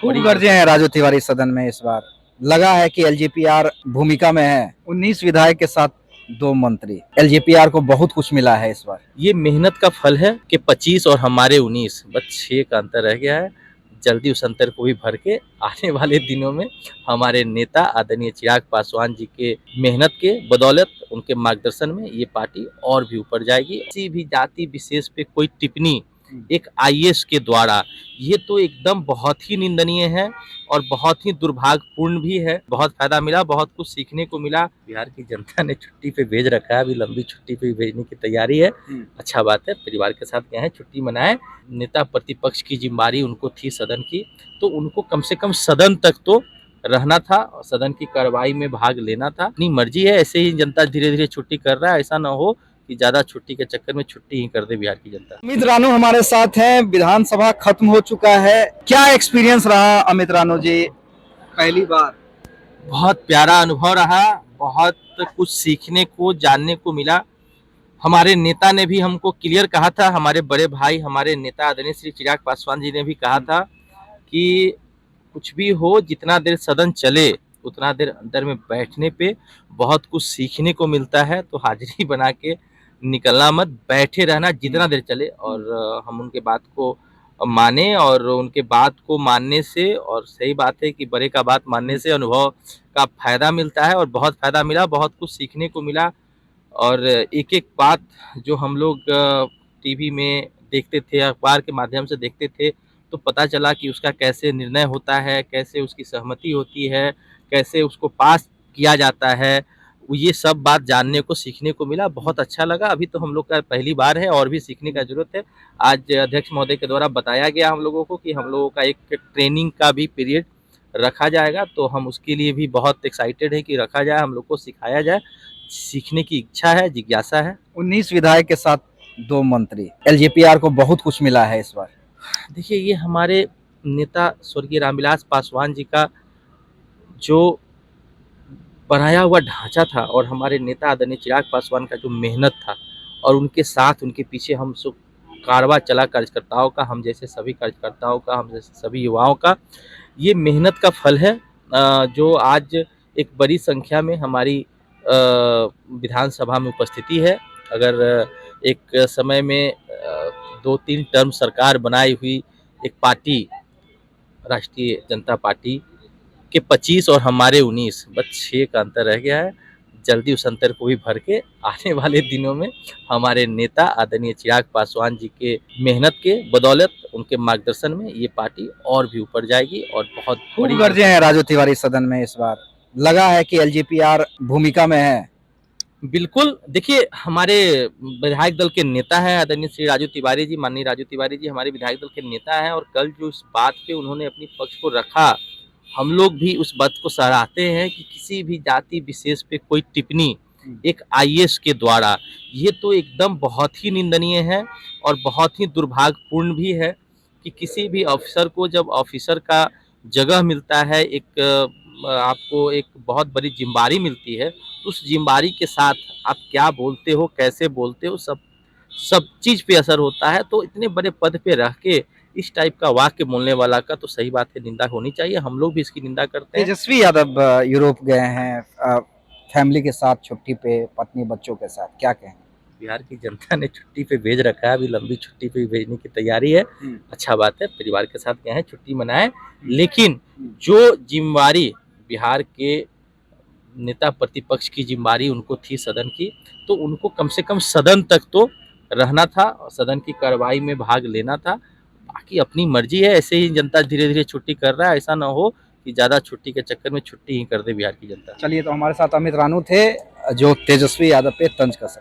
खूब गरजे हैं राजू तिवारी सदन में इस बार। लगा है कि एलजेपीआर भूमिका में है। 19 विधायक के साथ 2 मंत्री। एलजेपीआर को बहुत कुछ मिला है इस बार। ये मेहनत का फल है कि 25 और हमारे 19 बस 6 का अंतर रह गया है। जल्दी उस अंतर को भी भर के आने वाले दिनों में हमारे नेता आदरणीय चिराग पासवान जी के मेहनत के बदौलत, उनके मार्गदर्शन में ये पार्टी और भी ऊपर जाएगी। किसी भी जाति विशेष पे कोई टिप्पणी एक आईएएस के द्वारा, ये तो एकदम बहुत ही निंदनीय है और बहुत ही दुर्भाग्यपूर्ण भी है। बहुत फायदा मिला, बहुत कुछ सीखने को मिला। बिहार की जनता ने छुट्टी पे भेज रखा है, अभी लंबी छुट्टी पे भेजने की तैयारी है। अच्छा बात है, परिवार के साथ गए हैं, छुट्टी मनाए। नेता प्रतिपक्ष की जिम्मेदारी उनको थी सदन की, तो उनको कम से कम सदन तक तो रहना था और सदन की कार्रवाई में भाग लेना था। अपनी मर्जी है, ऐसे ही जनता धीरे धीरे छुट्टी कर रहा है। ऐसा ना हो कि ज्यादा छुट्टी के चक्कर में छुट्टी ही कर दे बिहार की जनता। अमित रानू हमारे साथ हैं। विधानसभा खत्म हो चुका है, क्या एक्सपीरियंस रहा अमित रानू जी पहली बार? बहुत प्यारा अनुभव रहा, बहुत कुछ सीखने को जानने को मिला। हमारे नेता ने भी हमको क्लियर कहा था, हमारे बड़े भाई हमारे नेता आदरणीय श्री चिराग पासवान जी ने भी कहा था कि कुछ भी हो, जितना देर सदन चले उतना देर अंदर में बैठने पे बहुत कुछ सीखने को मिलता है। तो हाजिरी बना के निकलना मत, बैठे रहना जितना देर चले। और हम उनके बात को माने और उनके बात को मानने से, और सही बात है कि बड़े का बात मानने से अनुभव का फायदा मिलता है और बहुत फायदा मिला, बहुत कुछ सीखने को मिला। और एक एक बात जो हम लोग टीवी में देखते थे, अखबार के माध्यम से देखते थे, तो पता चला कि उसका कैसे निर्णय होता है, कैसे उसकी सहमति होती है, कैसे उसको पास किया जाता है। ये सब बात जानने को सीखने को मिला, बहुत अच्छा लगा। अभी तो हम लोग का पहली बार है और भी सीखने का जरूरत है। आज अध्यक्ष महोदय के द्वारा बताया गया हम लोगों को कि हम लोगों का एक ट्रेनिंग का भी पीरियड रखा जाएगा, तो हम उसके लिए भी बहुत एक्साइटेड है कि रखा जाए, हम लोग को सिखाया जाए। सीखने की इच्छा है, जिज्ञासा है। 19 विधायक के साथ 2 मंत्री। एलजेपीआर को बहुत कुछ मिला है इस बार। देखिए, ये हमारे नेता स्वर्गीय रामविलास पासवान जी का जो बनाया हुआ ढांचा था और हमारे नेता आदरणीय चिराग पासवान का जो मेहनत था, और उनके साथ उनके पीछे हम सब कारवां चला कार्यकर्ताओं का, हम जैसे सभी कार्यकर्ताओं का, हम जैसे सभी युवाओं का, ये मेहनत का फल है। जो आज एक बड़ी संख्या में हमारी विधानसभा में उपस्थिति है। अगर एक समय में 2-3 टर्म सरकार बनाई हुई एक पार्टी, राष्ट्रीय जनता पार्टी के 25 और हमारे 19 बस 6 का अंतर रह गया है। जल्दी उस अंतर को भी भर के आने वाले दिनों में हमारे नेता आदरणीय चिराग पासवान जी के मेहनत के बदौलत, उनके मार्गदर्शन में ये पार्टी और भी ऊपर जाएगी और बहुत खूब गरजे हैं राजू तिवारी सदन में इस बार। लगा है कि एलजेपीआर भूमिका में है। बिल्कुल। देखिए, हमारे विधायक दल के नेता हैं आदरणीय श्री राजू तिवारी जी, माननीय राजू तिवारी जी हमारे विधायक दल के नेता हैं, और कल जो इस बात पे उन्होंने अपनी पक्ष को रखा, हम लोग भी उस बात को सराहते हैं कि किसी भी जाति विशेष पे कोई टिप्पणी एक आईएएस के द्वारा, ये तो एकदम बहुत ही निंदनीय है और बहुत ही दुर्भाग्यपूर्ण भी है कि किसी भी अफसर को जब ऑफिसर का जगह मिलता है, एक आपको एक बहुत बड़ी जिम्मेदारी मिलती है, उस जिम्मेदारी के साथ आप क्या बोलते हो, कैसे बोलते हो, सब सब चीज पे असर होता है। तो इतने बड़े पद पे रह के इस टाइप का वाक्य बोलने वाला का तो सही बात है, निंदा होनी चाहिए। हम लोग भी इसकी निंदा करते हैं। तेजस्वी यादव यूरोप गए हैं फैमिली के साथ छुट्टी पे, पत्नी बच्चों के साथ, क्या कहें? बिहार की जनता ने छुट्टी पे भेज रखा है, अभी लंबी छुट्टी पे भेजने की तैयारी है। अच्छा बात है, परिवार के साथ गए हैं, छुट्टी मनाए। लेकिन जो जिम्मेदारी बिहार के नेता प्रतिपक्ष की जिम्मेदारी उनको थी सदन की, तो उनको कम से कम सदन तक तो रहना था और सदन की कार्रवाई में भाग लेना था। बाकी अपनी मर्जी है, ऐसे ही जनता धीरे धीरे छुट्टी कर रहा है। ऐसा ना हो कि ज्यादा छुट्टी के चक्कर में छुट्टी ही कर दे बिहार की जनता। चलिए, तो हमारे साथ अमित रानू थे जो तेजस्वी यादव पे तंज कस